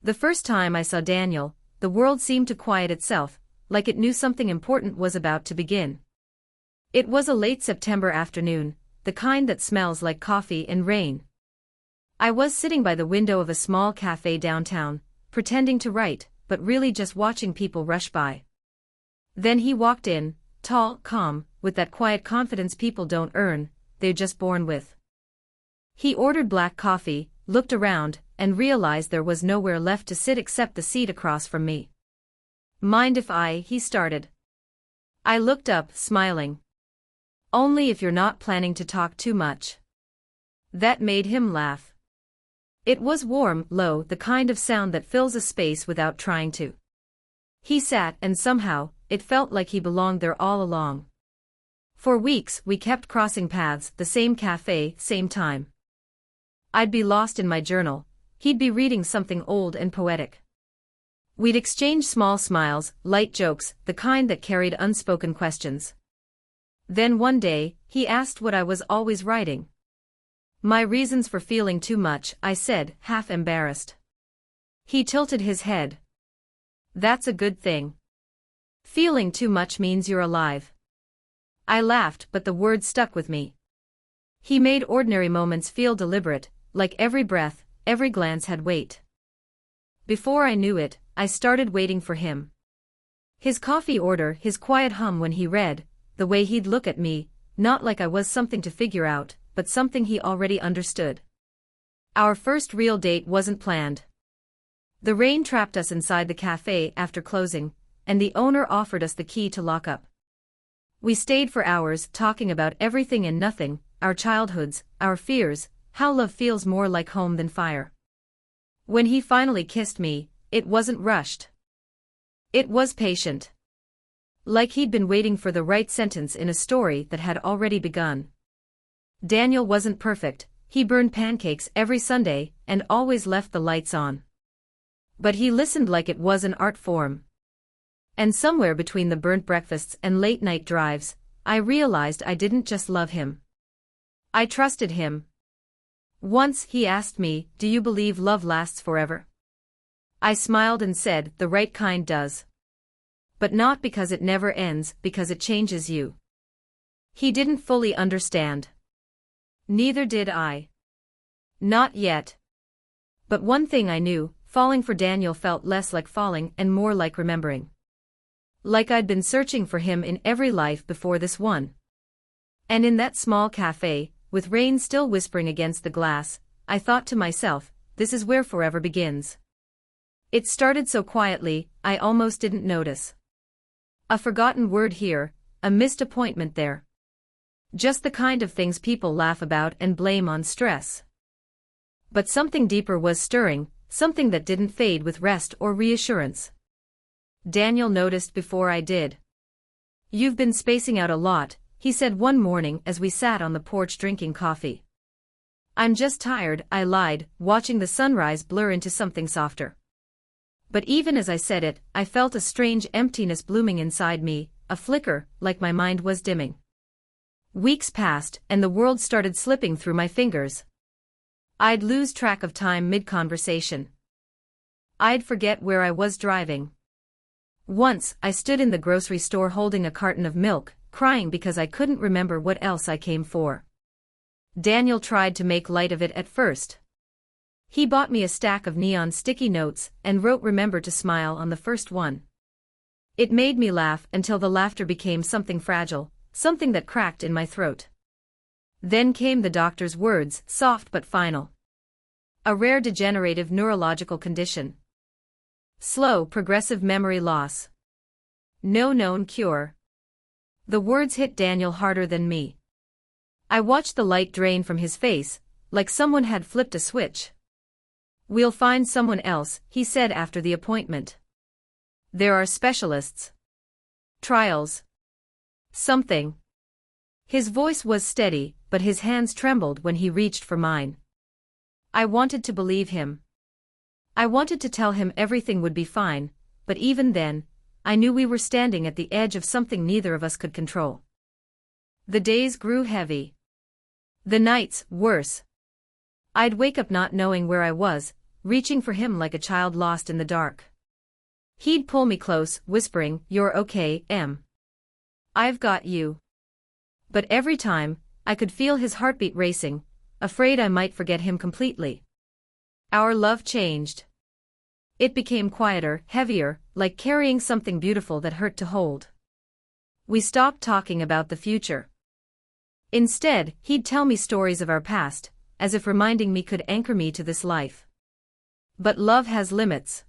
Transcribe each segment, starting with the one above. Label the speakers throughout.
Speaker 1: The first time I saw Daniel, the world seemed to quiet itself, like it knew something important was about to begin. It was a late September afternoon, the kind that smells like coffee and rain. I was sitting by the window of a small cafe downtown, pretending to write, but really just watching people rush by. Then he walked in, tall, calm, with that quiet confidence people don't earn, they're just born with. He ordered black coffee, looked around, and realized there was nowhere left to sit except the seat across from me. "Mind if he started. I looked up, smiling. "Only if you're not planning to talk too much." That made him laugh. It was warm, low, the kind of sound that fills a space without trying to. He sat, and somehow, it felt like he belonged there all along. For weeks, we kept crossing paths, the same cafe, same time. I'd be lost in my journal, he'd be reading something old and poetic. We'd exchange small smiles, light jokes, the kind that carried unspoken questions. Then one day, he asked what I was always writing. "My reasons for feeling too much," I said, half embarrassed. He tilted his head. "That's a good thing. Feeling too much means you're alive." I laughed, but the words stuck with me. He made ordinary moments feel deliberate, like every breath, every glance had weight. Before I knew it, I started waiting for him. His coffee order, his quiet hum when he read, the way he'd look at me, not like I was something to figure out, but something he already understood. Our first real date wasn't planned. The rain trapped us inside the cafe after closing, and the owner offered us the key to lock up. We stayed for hours talking about everything and nothing, our childhoods, our fears, how love feels more like home than fire. When he finally kissed me, it wasn't rushed. It was patient. Like he'd been waiting for the right sentence in a story that had already begun. Daniel wasn't perfect, he burned pancakes every Sunday and always left the lights on. But he listened like it was an art form. And somewhere between the burnt breakfasts and late-night drives, I realized I didn't just love him. I trusted him. Once he asked me, "Do you believe love lasts forever?" I smiled and said, "The right kind does. But not because it never ends, because it changes you." He didn't fully understand. Neither did I. Not yet. But one thing I knew, falling for Daniel felt less like falling and more like remembering. Like I'd been searching for him in every life before this one. And in that small cafe, with rain still whispering against the glass, I thought to myself, this is where forever begins. It started so quietly, I almost didn't notice. A forgotten word here, a missed appointment there. Just the kind of things people laugh about and blame on stress. But something deeper was stirring, something that didn't fade with rest or reassurance. Daniel noticed before I did. "You've been spacing out a lot," he said one morning as we sat on the porch drinking coffee. "I'm just tired," I lied, watching the sunrise blur into something softer. But even as I said it, I felt a strange emptiness blooming inside me, a flicker, like my mind was dimming. Weeks passed, and the world started slipping through my fingers. I'd lose track of time mid-conversation. I'd forget where I was driving. Once, I stood in the grocery store holding a carton of milk, crying because I couldn't remember what else I came for. Daniel tried to make light of it at first. He bought me a stack of neon sticky notes and wrote "Remember to smile" on the first one. It made me laugh until the laughter became something fragile, something that cracked in my throat. Then came the doctor's words, soft but final. A rare degenerative neurological condition. Slow, progressive memory loss. No known cure. The words hit Daniel harder than me. I watched the light drain from his face, like someone had flipped a switch. "We'll find someone else," he said after the appointment. "There are specialists. Trials. Something." His voice was steady, but his hands trembled when he reached for mine. I wanted to believe him. I wanted to tell him everything would be fine, but even then, I knew we were standing at the edge of something neither of us could control. The days grew heavy. The nights, worse. I'd wake up not knowing where I was, reaching for him like a child lost in the dark. He'd pull me close, whispering, "You're okay, Em. I've got you." But every time, I could feel his heartbeat racing, afraid I might forget him completely. Our love changed. It became quieter, heavier, like carrying something beautiful that hurt to hold. We stopped talking about the future. Instead, he'd tell me stories of our past, as if reminding me could anchor me to this life. But love has limits.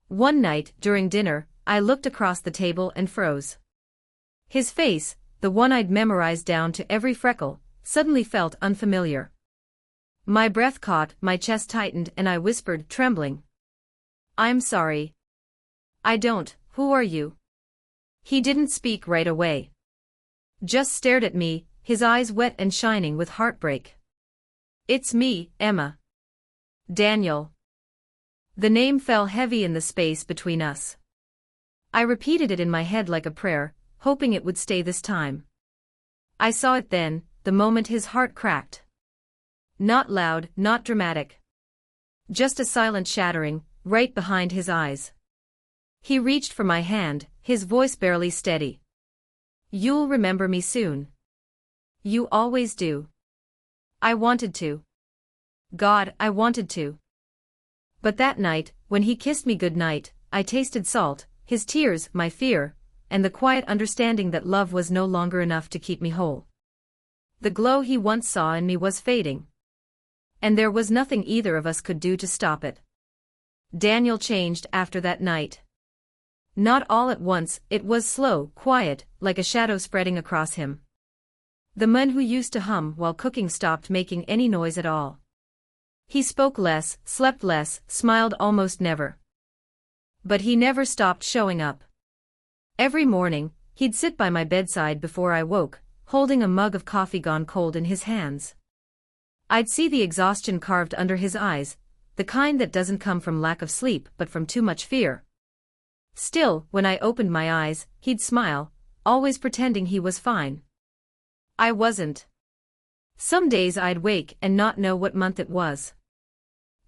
Speaker 1: One night, during dinner, I looked across the table and froze. His face, the one I'd memorized down to every freckle, suddenly felt unfamiliar. My breath caught, my chest tightened, and I whispered, trembling, "I'm sorry." Who are you?" He didn't speak right away. Just stared at me, his eyes wet and shining with heartbreak. "It's me, Emma." "Daniel." The name fell heavy in the space between us. I repeated it in my head like a prayer, hoping it would stay this time. I saw it then, the moment his heart cracked. Not loud, not dramatic. Just a silent shattering, right behind his eyes. He reached for my hand, his voice barely steady. "You'll remember me soon. You always do." I wanted to. God, I wanted to. But that night, when he kissed me goodnight, I tasted salt, his tears, my fear, and the quiet understanding that love was no longer enough to keep me whole. The glow he once saw in me was fading. And there was nothing either of us could do to stop it. Daniel changed after that night. Not all at once, it was slow, quiet, like a shadow spreading across him. The man who used to hum while cooking stopped making any noise at all. He spoke less, slept less, smiled almost never. But he never stopped showing up. Every morning, he'd sit by my bedside before I woke, holding a mug of coffee gone cold in his hands. I'd see the exhaustion carved under his eyes, the kind that doesn't come from lack of sleep but from too much fear. Still, when I opened my eyes, he'd smile, always pretending he was fine. I wasn't. Some days I'd wake and not know what month it was.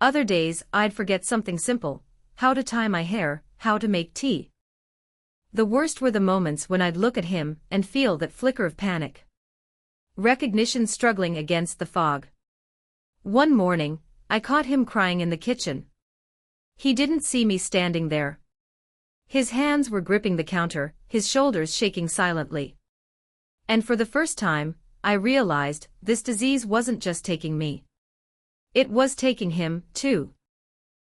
Speaker 1: Other days I'd forget something simple, how to tie my hair, how to make tea. The worst were the moments when I'd look at him and feel that flicker of panic. Recognition struggling against the fog. One morning, I caught him crying in the kitchen. He didn't see me standing there. His hands were gripping the counter, his shoulders shaking silently. And for the first time, I realized this disease wasn't just taking me. It was taking him, too.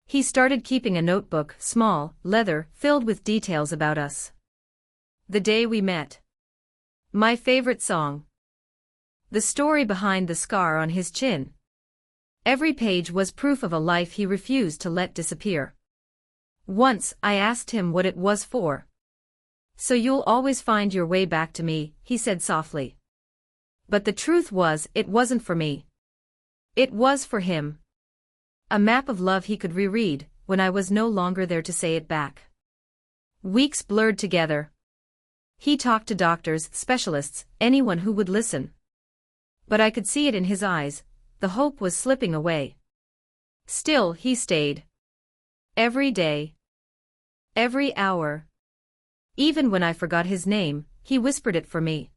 Speaker 1: He started keeping a notebook, small, leather, filled with details about us. The day we met. My favorite song. The story behind the scar on his chin. Every page was proof of a life he refused to let disappear. Once, I asked him what it was for. "So you'll always find your way back to me," he said softly. But the truth was, it wasn't for me. It was for him. A map of love he could reread, when I was no longer there to say it back. Weeks blurred together. He talked to doctors, specialists, anyone who would listen. But I could see it in his eyes, the hope was slipping away. Still, he stayed. Every day. Every hour. Even when I forgot his name, he whispered it for me.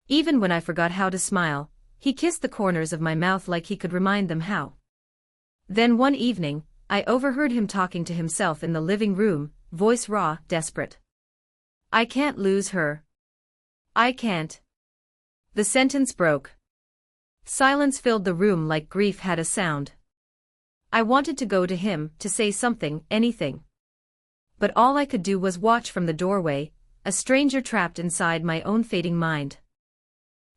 Speaker 1: Even when I forgot how to smile, he kissed the corners of my mouth like he could remind them how. Then one evening, I overheard him talking to himself in the living room, voice raw, desperate. "I can't lose her. I can't." The sentence broke. Silence filled the room like grief had a sound. I wanted to go to him, to say something, anything. But all I could do was watch from the doorway, a stranger trapped inside my own fading mind.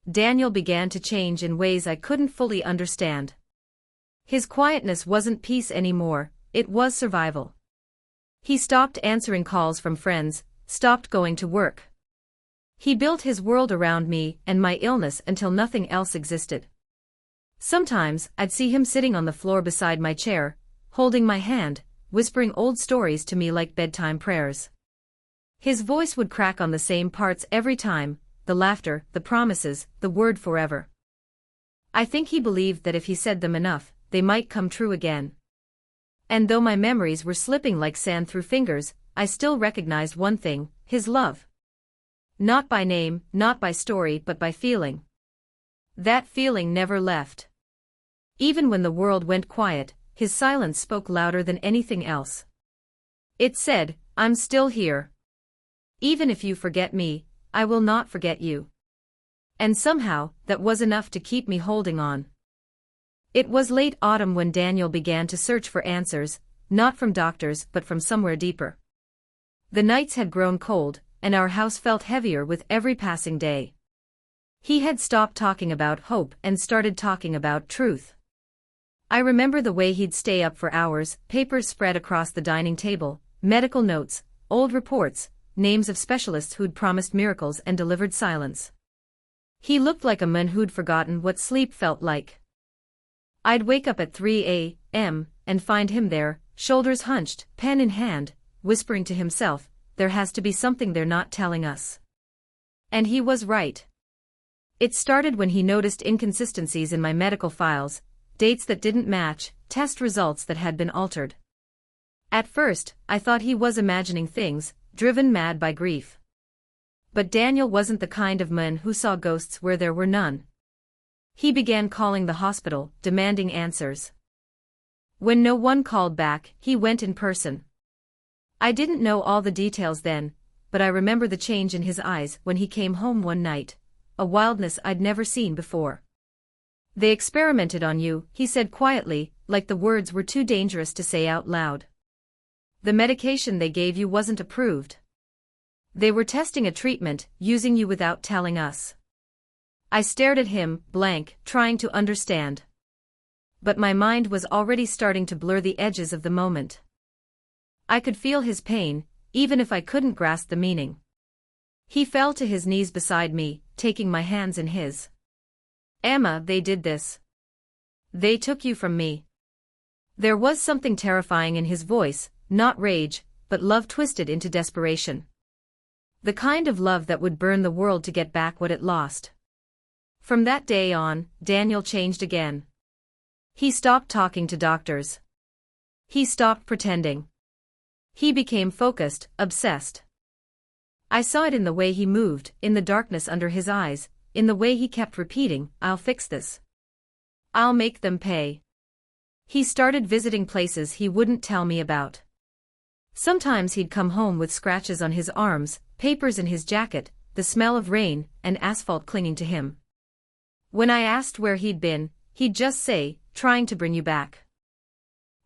Speaker 1: Daniel began to change in ways I couldn't fully understand. His quietness wasn't peace anymore, it was survival. He stopped answering calls from friends, stopped going to work. He built his world around me and my illness until nothing else existed. Sometimes, I'd see him sitting on the floor beside my chair, holding my hand, whispering old stories to me like bedtime prayers. His voice would crack on the same parts every time, the laughter, the promises, the word forever. I think he believed that if he said them enough, they might come true again. And though my memories were slipping like sand through fingers, I still recognized one thing: his love. Not by name, not by story, but by feeling. That feeling never left. Even when the world went quiet, his silence spoke louder than anything else. It said, "I'm still here. Even if you forget me, I will not forget you." And somehow, that was enough to keep me holding on. It was late autumn when Daniel began to search for answers, not from doctors but from somewhere deeper. The nights had grown cold, and our house felt heavier with every passing day. He had stopped talking about hope and started talking about truth. I remember the way he'd stay up for hours, papers spread across the dining table, medical notes, old reports, names of specialists who'd promised miracles and delivered silence. He looked like a man who'd forgotten what sleep felt like. I'd wake up at 3 a.m. and find him there, shoulders hunched, pen in hand, whispering to himself, "There has to be something they're not telling us." And he was right. It started when he noticed inconsistencies in my medical files, dates that didn't match, test results that had been altered. At first, I thought he was imagining things, driven mad by grief. But Daniel wasn't the kind of man who saw ghosts where there were none. He began calling the hospital, demanding answers. When no one called back, he went in person. I didn't know all the details then, but I remember the change in his eyes when he came home one night, a wildness I'd never seen before. "They experimented on you," he said quietly, like the words were too dangerous to say out loud. "The medication they gave you wasn't approved. They were testing a treatment, using you without telling us." I stared at him, blank, trying to understand. But my mind was already starting to blur the edges of the moment. I could feel his pain, even if I couldn't grasp the meaning. He fell to his knees beside me, taking my hands in his. "Emma, they did this. They took you from me." There was something terrifying in his voice, not rage, but love twisted into desperation. The kind of love that would burn the world to get back what it lost. From that day on, Daniel changed again. He stopped talking to doctors. He stopped pretending. He became focused, obsessed. I saw it in the way he moved, in the darkness under his eyes, in the way he kept repeating, "I'll fix this. I'll make them pay." He started visiting places he wouldn't tell me about. Sometimes he'd come home with scratches on his arms, papers in his jacket, the smell of rain and asphalt clinging to him. When I asked where he'd been, he'd just say, "Trying to bring you back."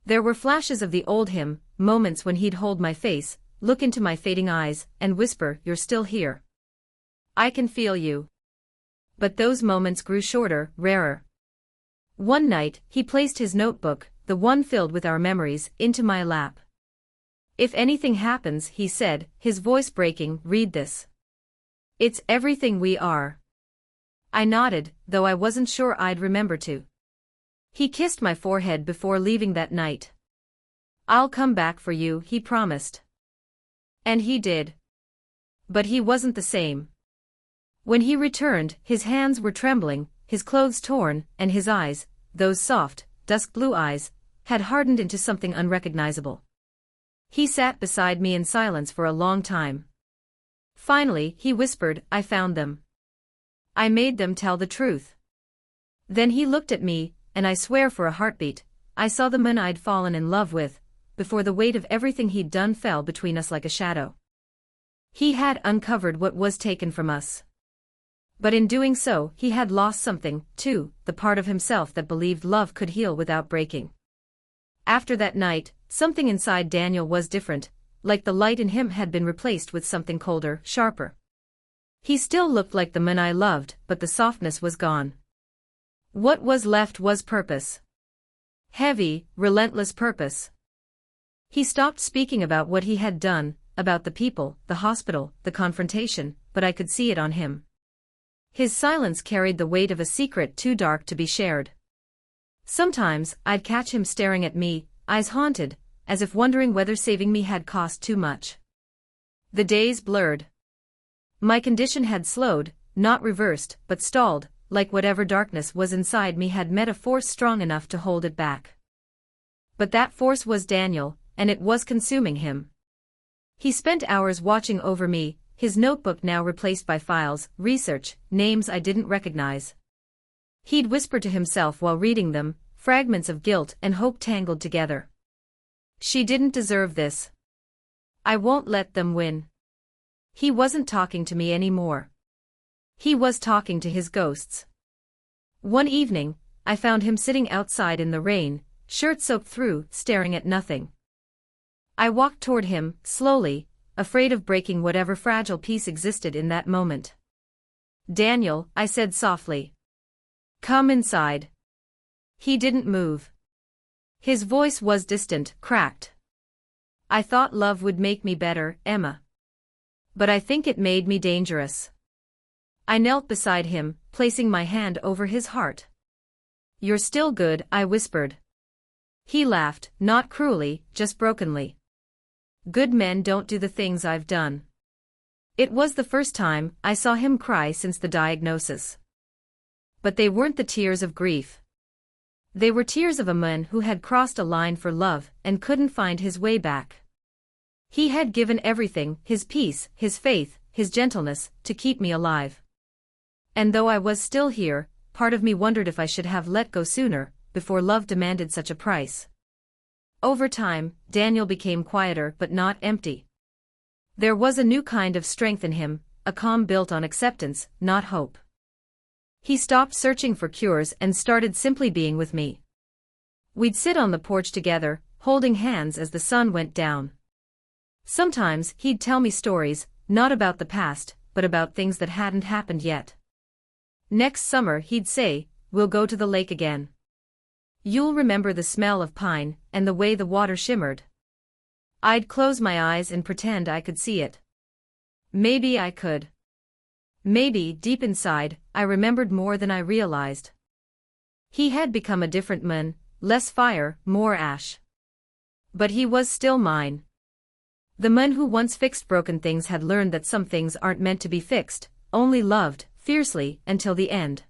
Speaker 1: There were flashes of the old him, moments when he'd hold my face, look into my fading eyes, and whisper, "You're still here. I can feel you." But those moments grew shorter, rarer. One night, he placed his notebook, the one filled with our memories, into my lap. "If anything happens," he said, his voice breaking, "read this. It's everything we are." I nodded, though I wasn't sure I'd remember to. He kissed my forehead before leaving that night. "I'll come back for you," he promised. And he did. But he wasn't the same. When he returned, his hands were trembling, his clothes torn, and his eyes, those soft, dusk blue eyes, had hardened into something unrecognizable. He sat beside me in silence for a long time. Finally, he whispered, "I found them. I made them tell the truth." Then he looked at me, and I swear for a heartbeat, I saw the man I'd fallen in love with, before the weight of everything he'd done fell between us like a shadow. He had uncovered what was taken from us. But in doing so, he had lost something, too, the part of himself that believed love could heal without breaking. After that night, something inside Daniel was different, like the light in him had been replaced with something colder, sharper. He still looked like the man I loved, but the softness was gone. What was left was purpose. Heavy, relentless purpose. He stopped speaking about what he had done, about the people, the hospital, the confrontation, but I could see it on him. His silence carried the weight of a secret too dark to be shared. Sometimes, I'd catch him staring at me, eyes haunted, as if wondering whether saving me had cost too much. The days blurred. My condition had slowed, not reversed, but stalled, like whatever darkness was inside me had met a force strong enough to hold it back. But that force was Daniel, and it was consuming him. He spent hours watching over me, his notebook now replaced by files, research, names I didn't recognize. He'd whisper to himself while reading them, fragments of guilt and hope tangled together. She didn't deserve this. I won't let them win. He wasn't talking to me anymore. He was talking to his ghosts. One evening, I found him sitting outside in the rain, shirt soaked through, staring at nothing. I walked toward him, slowly, afraid of breaking whatever fragile piece existed in that moment. "Daniel," I said softly. "Come inside." He didn't move. His voice was distant, cracked. "I thought love would make me better, Emma. But I think it made me dangerous." I knelt beside him, placing my hand over his heart. "You're still good," I whispered. He laughed, not cruelly, just brokenly. "Good men don't do the things I've done." It was the first time I saw him cry since the diagnosis. But they weren't the tears of grief. They were tears of a man who had crossed a line for love and couldn't find his way back. He had given everything, his peace, his faith, his gentleness, to keep me alive. And though I was still here, part of me wondered if I should have let go sooner, before love demanded such a price. Over time, Daniel became quieter but not empty. There was a new kind of strength in him, a calm built on acceptance, not hope. He stopped searching for cures and started simply being with me. We'd sit on the porch together, holding hands as the sun went down. Sometimes he'd tell me stories, not about the past, but about things that hadn't happened yet. Next summer, he'd say, "We'll go to the lake again. You'll remember the smell of pine and the way the water shimmered." I'd close my eyes and pretend I could see it. Maybe I could. Maybe, deep inside, I remembered more than I realized. He had become a different man, less fire, more ash. But he was still mine. The man who once fixed broken things had learned that some things aren't meant to be fixed, only loved, fiercely, until the end.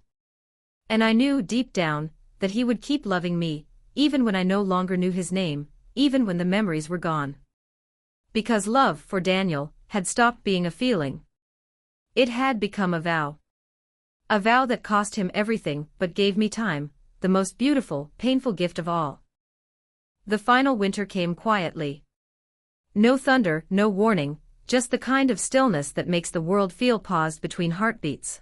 Speaker 1: And I knew, deep down, that he would keep loving me, even when I no longer knew his name, even when the memories were gone. Because love, for Daniel, had stopped being a feeling. It had become a vow. A vow that cost him everything but gave me time, the most beautiful, painful gift of all. The final winter came quietly. No thunder, no warning, just the kind of stillness that makes the world feel paused between heartbeats.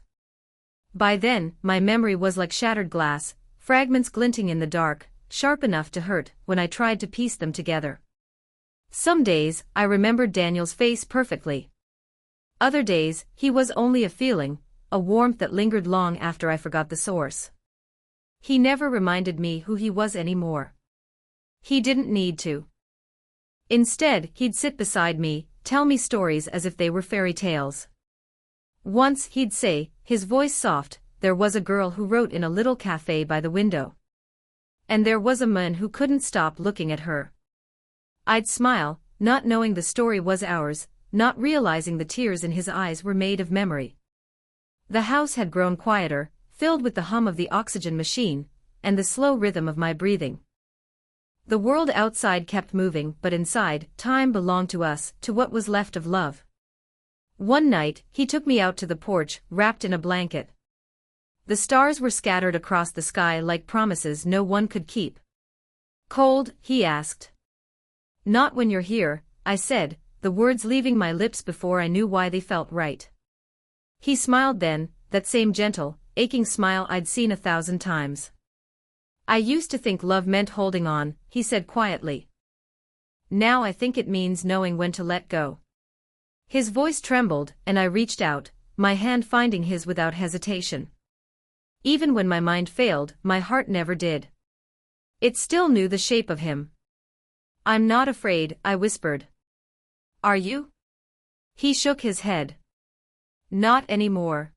Speaker 1: By then, my memory was like shattered glass, fragments glinting in the dark, sharp enough to hurt when I tried to piece them together. Some days, I remembered Daniel's face perfectly. Other days, he was only a feeling, a warmth that lingered long after I forgot the source. He never reminded me who he was anymore. He didn't need to. Instead, he'd sit beside me, tell me stories as if they were fairy tales. Once, he'd say, his voice soft, "There was a girl who wrote in a little cafe by the window. And there was a man who couldn't stop looking at her." I'd smile, not knowing the story was ours, not realizing the tears in his eyes were made of memory. The house had grown quieter, filled with the hum of the oxygen machine, and the slow rhythm of my breathing. The world outside kept moving, but inside, time belonged to us, to what was left of love. One night, he took me out to the porch, wrapped in a blanket. The stars were scattered across the sky like promises no one could keep. "Cold?" he asked. "Not when you're here," I said, the words leaving my lips before I knew why they felt right. He smiled then, that same gentle, aching smile I'd seen 1,000 times. "I used to think love meant holding on," he said quietly. "Now I think it means knowing when to let go." His voice trembled, and I reached out, my hand finding his without hesitation. Even when my mind failed, my heart never did. It still knew the shape of him. "I'm not afraid," I whispered. "Are you?" He shook his head. "Not anymore."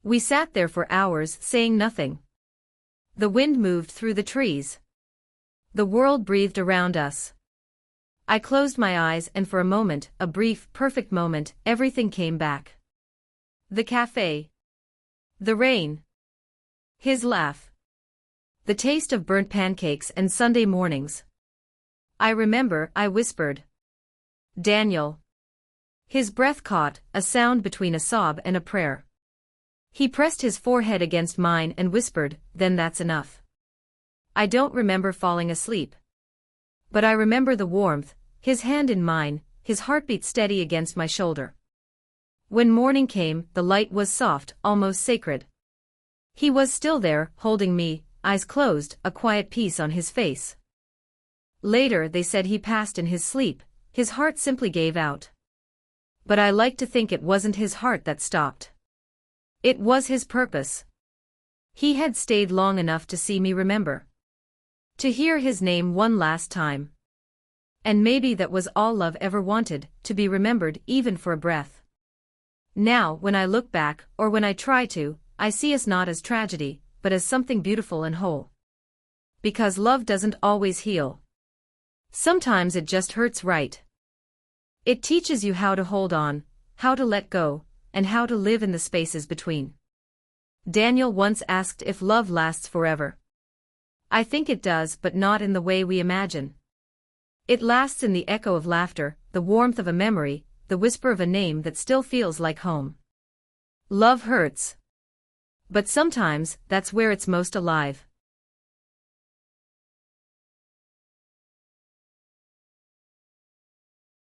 Speaker 1: We sat there for hours, saying nothing. The wind moved through the trees. The world breathed around us. I closed my eyes and for a moment, a brief, perfect moment, everything came back. The cafe. The rain. His laugh. The taste of burnt pancakes and Sunday mornings. I remember, I whispered. Daniel. His breath caught, a sound between a sob and a prayer. He pressed his forehead against mine and whispered, then that's enough. I don't remember falling asleep. But I remember the warmth, his hand in mine, his heartbeat steady against my shoulder. When morning came, the light was soft, almost sacred. He was still there, holding me, eyes closed, a quiet peace on his face. Later they said he passed in his sleep, his heart simply gave out. But I like to think it wasn't his heart that stopped. It was his purpose. He had stayed long enough to see me remember. To hear his name one last time. And maybe that was all love ever wanted, to be remembered even for a breath. Now, when I look back, or when I try to, I see us not as tragedy, but as something beautiful and whole. Because love doesn't always heal. Sometimes it just hurts right. It teaches you how to hold on, how to let go, and how to live in the spaces between. Daniel once asked if love lasts forever. I think it does, but not in the way we imagine. It lasts in the echo of laughter, the warmth of a memory, the whisper of a name that still feels like home. Love hurts. But sometimes, that's where it's most alive.